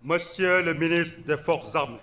Monsieur le ministre des Forces armées,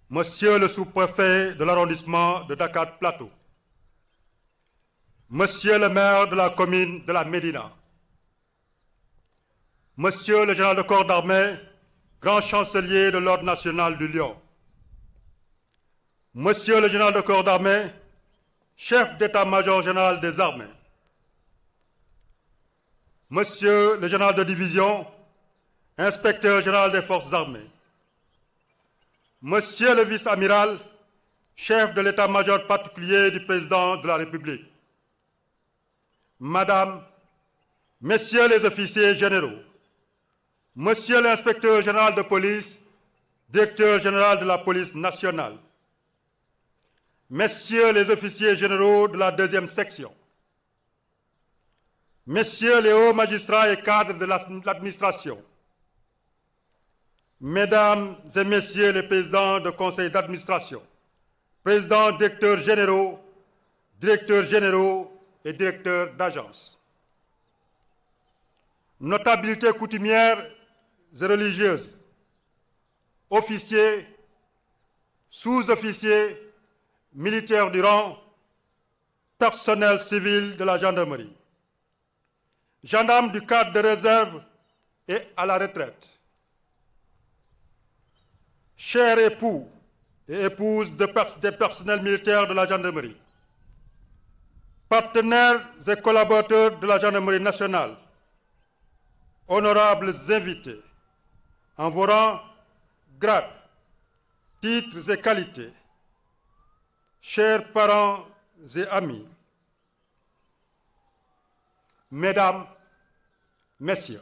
Monsieur le sous-préfet de l'arrondissement de Dakar Plateau, Monsieur le maire de la commune de la Médina, Monsieur le général de corps d'armée, grand chancelier de l'Ordre national du Lion, Monsieur le général de corps d'armée, chef d'état-major général des armées, Monsieur le général de division, inspecteur général des forces armées, Monsieur le vice-amiral, chef de l'état-major particulier du président de la République, Madame, Messieurs les officiers généraux, Monsieur l'inspecteur général de police, directeur général de la police nationale, Messieurs les officiers généraux de la 2e section, Messieurs les hauts magistrats et cadres de l'administration, Mesdames et Messieurs les présidents de conseil d'administration, présidents, directeurs généraux et directeurs d'agence, notabilités coutumières et religieuses, officiers, sous-officiers, militaires du rang, personnel civil de la gendarmerie, gendarmes du cadre de réserve et à la retraite, chers époux et épouses des personnels militaires de la gendarmerie, partenaires et collaborateurs de la gendarmerie nationale, honorables invités, en vos rangs, grades, titres et qualités, chers parents et amis, Mesdames, Messieurs,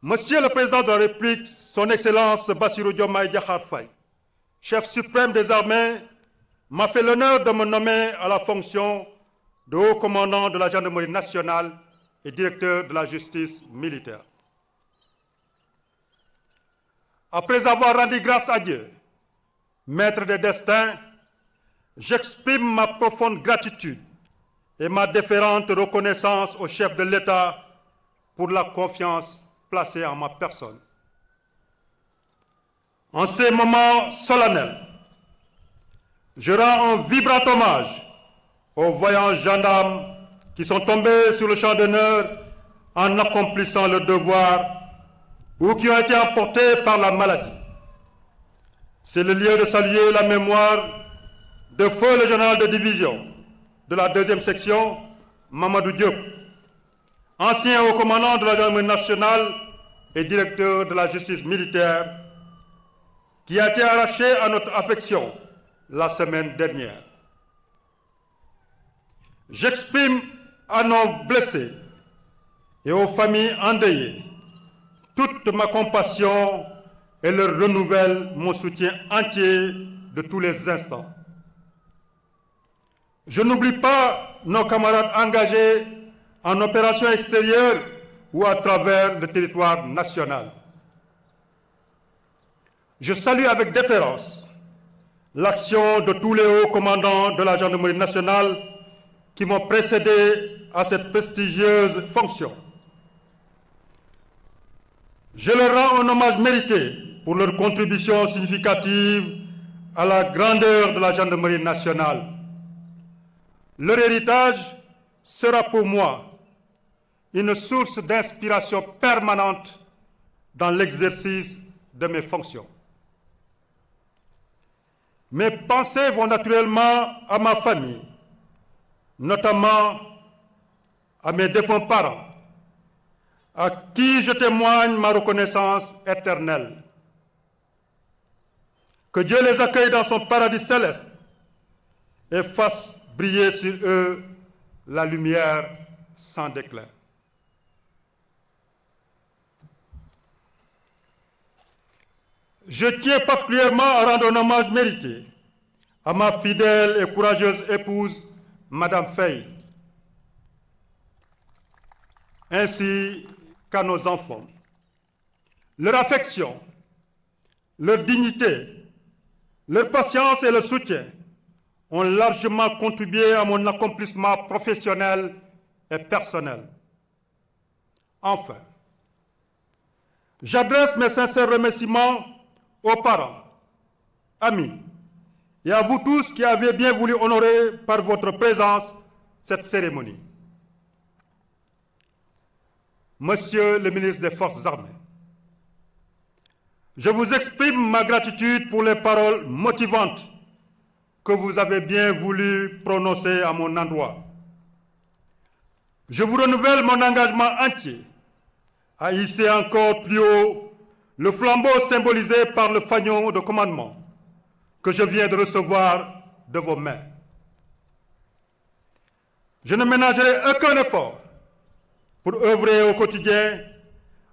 Monsieur le Président de la République, Son Excellence Bassirou Diomaye Diakhar Faye, chef suprême des armées, m'a fait l'honneur de me nommer à la fonction de haut commandant de la gendarmerie nationale et directeur de la justice militaire. Après avoir rendu grâce à Dieu, maître des destins, j'exprime ma profonde gratitude et ma déférente reconnaissance au chef de l'État pour la confiance placée en ma personne. En ces moments solennels, je rends un vibrant hommage aux voyants gendarmes qui sont tombés sur le champ d'honneur en accomplissant leur devoir ou qui ont été emportés par la maladie. C'est le lieu de saluer la mémoire de feu le général de division de la 2e section, Mamadou Diop, ancien haut commandant de la gendarmerie nationale et directeur de la justice militaire, qui a été arraché à notre affection la semaine dernière. J'exprime à nos blessés et aux familles endeuillées toute ma compassion et leur renouvelle mon soutien entier de tous les instants. Je n'oublie pas nos camarades engagés en opération extérieure ou à travers le territoire national. Je salue avec déférence l'action de tous les hauts commandants de la gendarmerie nationale qui m'ont précédé à cette prestigieuse fonction. Je leur rends un hommage mérité pour leur contribution significative à la grandeur de la gendarmerie nationale. Leur héritage sera pour moi une source d'inspiration permanente dans l'exercice de mes fonctions. Mes pensées vont naturellement à ma famille, notamment à mes défunts parents, à qui je témoigne ma reconnaissance éternelle. Que Dieu les accueille dans son paradis céleste et fasse briller sur eux la lumière sans déclin. Je tiens particulièrement à rendre un hommage mérité à ma fidèle et courageuse épouse, Madame Faye, ainsi qu'à nos enfants. Leur affection, leur dignité, leur patience et leur soutien ont largement contribué à mon accomplissement professionnel et personnel. Enfin, J'adresse mes sincères remerciements aux parents, amis et à vous tous qui avez bien voulu honorer par votre présence cette cérémonie. Monsieur le ministre des Forces armées, je vous exprime ma gratitude pour les paroles motivantes que vous avez bien voulu prononcer à mon endroit. Je vous renouvelle mon engagement entier à hisser encore plus haut le flambeau symbolisé par le fanion de commandement que je viens de recevoir de vos mains. Je ne ménagerai aucun effort pour œuvrer au quotidien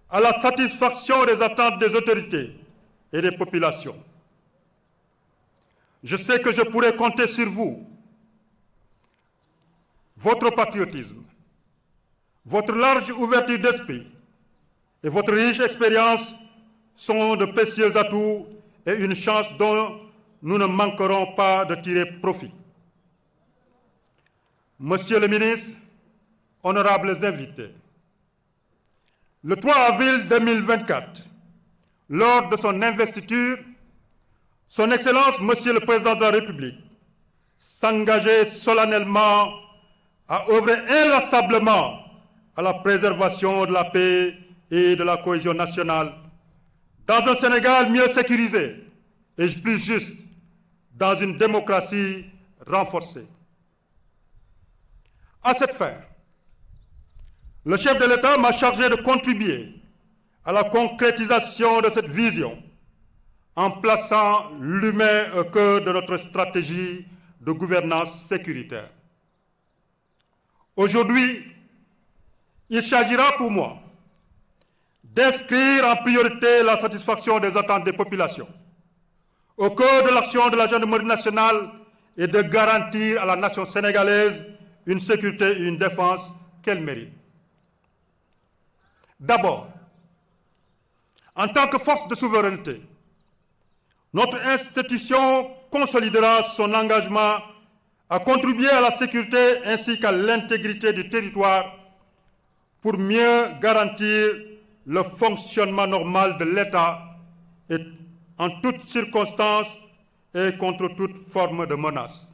à la satisfaction des attentes des autorités et des populations. Je sais que je pourrai compter sur vous, votre patriotisme, votre large ouverture d'esprit et votre riche expérience sont de précieux atouts et une chance dont nous ne manquerons pas de tirer profit. Monsieur le ministre, honorables invités, le 3 avril 2024, lors de son investiture, Son Excellence, Monsieur le Président de la République, s'engageait solennellement à œuvrer inlassablement à la préservation de la paix et de la cohésion nationale dans un Sénégal mieux sécurisé et plus juste, dans une démocratie renforcée. À cette fin, le chef de l'État m'a chargé de contribuer à la concrétisation de cette vision en plaçant l'humain au cœur de notre stratégie de gouvernance sécuritaire. Aujourd'hui, il s'agira pour moi d'inscrire en priorité la satisfaction des attentes des populations au cœur de l'action de la gendarmerie nationale et de garantir à la nation sénégalaise une sécurité et une défense qu'elle mérite. D'abord, en tant que force de souveraineté, notre institution consolidera son engagement à contribuer à la sécurité ainsi qu'à l'intégrité du territoire pour mieux garantir le fonctionnement normal de l'État et en toutes circonstances et contre toute forme de menace.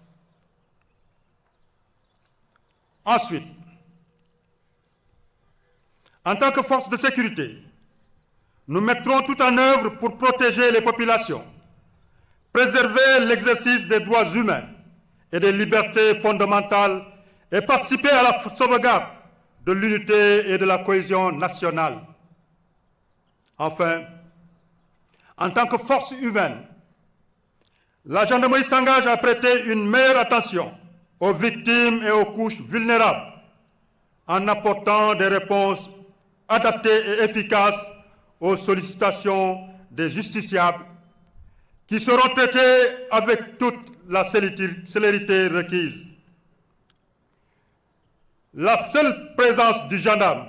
Ensuite, en tant que force de sécurité, nous mettrons tout en œuvre pour protéger les populations, préserver l'exercice des droits humains et des libertés fondamentales et participer à la sauvegarde de l'unité et de la cohésion nationale. Enfin, en tant que force humaine, la gendarmerie s'engage à prêter une meilleure attention aux victimes et aux couches vulnérables en apportant des réponses adaptées et efficaces aux sollicitations des justiciables qui seront traités avec toute la célérité requise. La seule présence du gendarme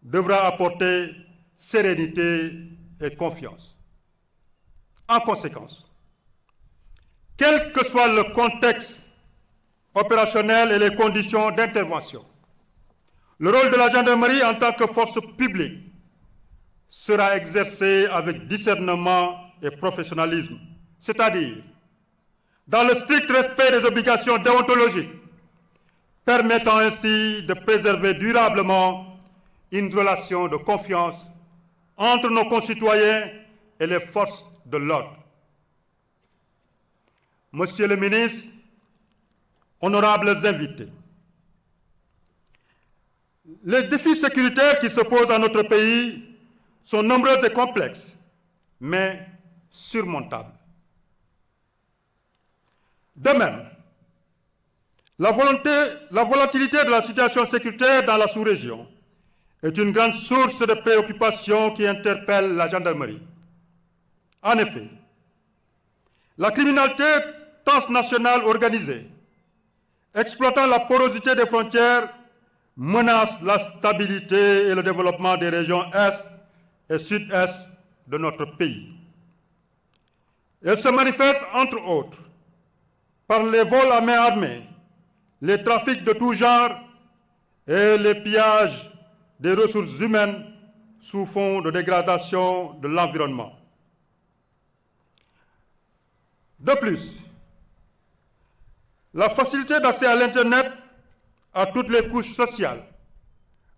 devra apporter sérénité et confiance. En conséquence, quel que soit le contexte opérationnel et les conditions d'intervention, le rôle de la gendarmerie en tant que force publique sera exercé avec discernement et professionnalisme, c'est-à-dire dans le strict respect des obligations déontologiques, permettant ainsi de préserver durablement une relation de confiance entre nos concitoyens et les forces de l'ordre. Monsieur le ministre, honorables invités, les défis sécuritaires qui se posent à notre pays sont nombreux et complexes, mais surmontables. De même, la volatilité de la situation sécuritaire dans la sous-région est une grande source de préoccupation qui interpelle la gendarmerie. En effet, la criminalité transnationale organisée, exploitant la porosité des frontières, menace la stabilité et le développement des régions Est et Sud-Est de notre pays. Elle se manifeste, entre autres, par les vols à main armée, les trafics de tout genre et les pillages des ressources humaines sous fond de dégradation de l'environnement. De plus, la facilité d'accès à l'Internet à toutes les couches sociales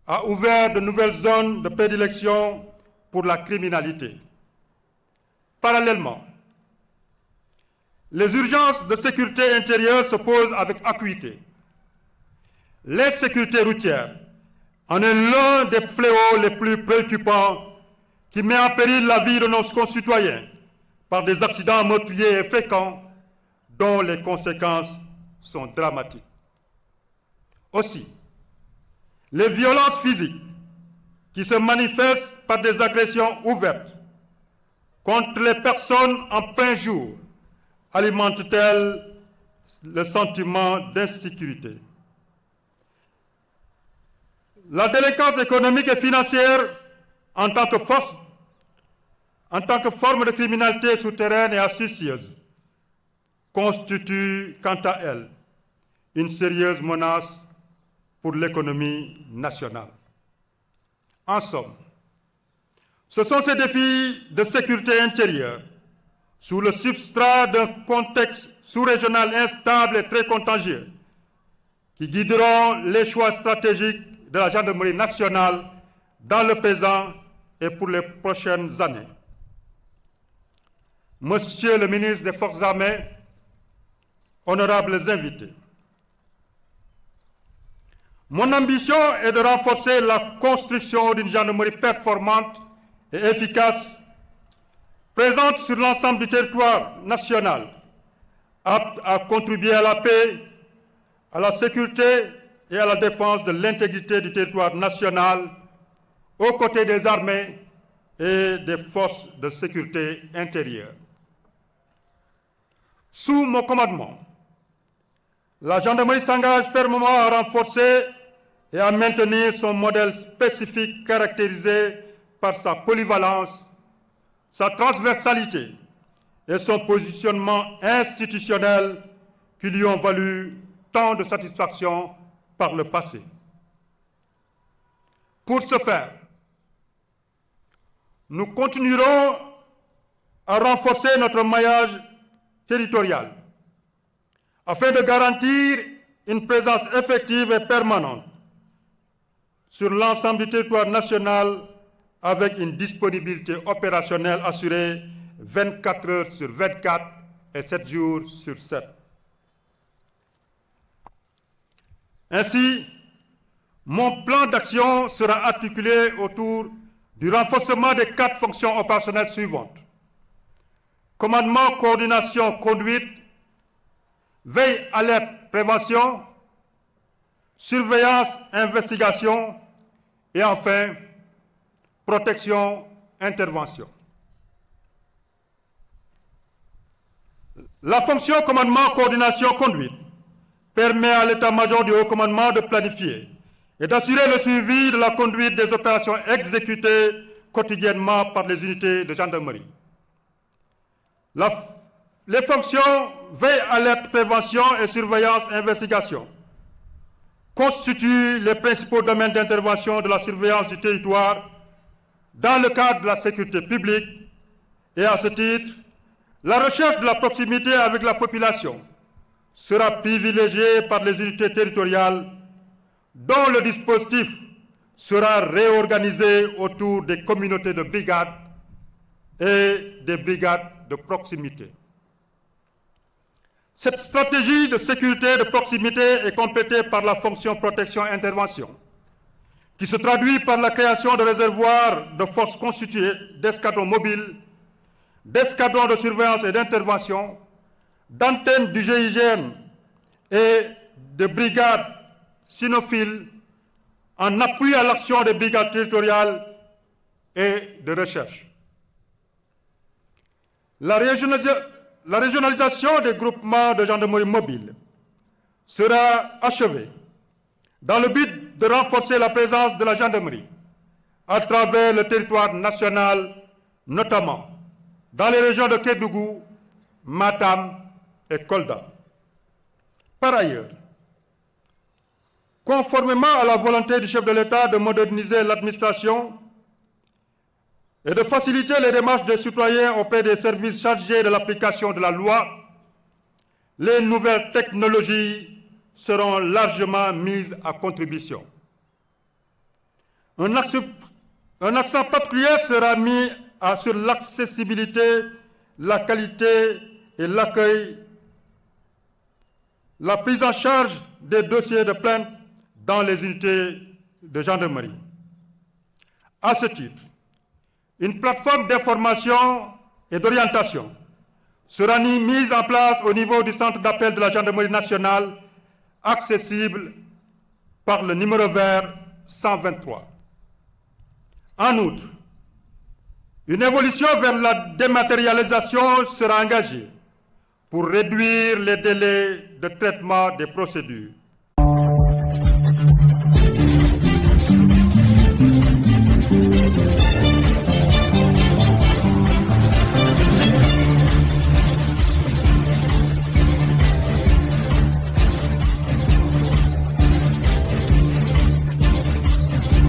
a ouvert de nouvelles zones de prédilection pour la criminalité. Parallèlement, les urgences de sécurité intérieure se posent avec acuité. L'insécurité routière en est l'un des fléaux les plus préoccupants qui met en péril la vie de nos concitoyens par des accidents meurtriers et fréquents dont les conséquences sont dramatiques. Aussi, les violences physiques qui se manifestent par des agressions ouvertes contre les personnes en plein jour alimentent-elles le sentiment d'insécurité. La délinquance économique et financière en tant que forme de criminalité souterraine et astucieuse constitue quant à elle une sérieuse menace pour l'économie nationale. En somme, ce sont ces défis de sécurité intérieure sous le substrat d'un contexte sous-régional instable et très contagieux qui guideront les choix stratégiques de la gendarmerie nationale dans le présent et pour les prochaines années. Monsieur le ministre des Forces armées, honorables invités, mon ambition est de renforcer la construction d'une gendarmerie performante et efficace, présente sur l'ensemble du territoire national, apte à contribuer à la paix, à la sécurité et à la défense de l'intégrité du territoire national, aux côtés des armées et des forces de sécurité intérieure. Sous mon commandement, la gendarmerie s'engage fermement à renforcer et à maintenir son modèle spécifique caractérisé par sa polyvalence, sa transversalité et son positionnement institutionnel qui lui ont valu tant de satisfaction par le passé. Pour ce faire, nous continuerons à renforcer notre maillage territorial afin de garantir une présence effective et permanente sur l'ensemble du territoire national avec une disponibilité opérationnelle assurée 24 heures sur 24 et 7 jours sur 7. Ainsi, mon plan d'action sera articulé autour du renforcement des 4 fonctions opérationnelles suivantes. Commandement, coordination, conduite, veille, alerte, prévention, surveillance, investigation et enfin, protection, intervention. La fonction commandement, coordination, conduite permet à l'état-major du haut commandement de planifier et d'assurer le suivi de la conduite des opérations exécutées quotidiennement par les unités de gendarmerie. Les fonctions veille, alerte, prévention et surveillance, investigation constituent les principaux domaines d'intervention de la surveillance du territoire dans le cadre de la sécurité publique et à ce titre, la recherche de la proximité avec la population sera privilégiée par les unités territoriales dont le dispositif sera réorganisé autour des communautés de brigades et des brigades de proximité. Cette stratégie de sécurité de proximité est complétée par la fonction protection-intervention, qui se traduit par la création de réservoirs de forces constituées d'escadrons mobiles, d'escadrons de surveillance et d'intervention, d'antennes du GIGN et de brigades cynophiles en appui à l'action des brigades territoriales et de recherche. La régionalisation des groupements de gendarmerie mobile sera achevée dans le but de renforcer la présence de la gendarmerie à travers le territoire national, notamment dans les régions de Kédougou, Matam et Kolda. Par ailleurs, conformément à la volonté du chef de l'État de moderniser l'administration, et de faciliter les démarches des citoyens auprès des services chargés de l'application de la loi, les nouvelles technologies seront largement mises à contribution. Un accent particulier sera mis sur l'accessibilité, la qualité et l'accueil, la prise en charge des dossiers de plainte dans les unités de gendarmerie. À ce titre, une plateforme d'information et d'orientation sera mise en place au niveau du centre d'appel de la gendarmerie nationale, accessible par le numéro vert 123. En outre, une évolution vers la dématérialisation sera engagée pour réduire les délais de traitement des procédures.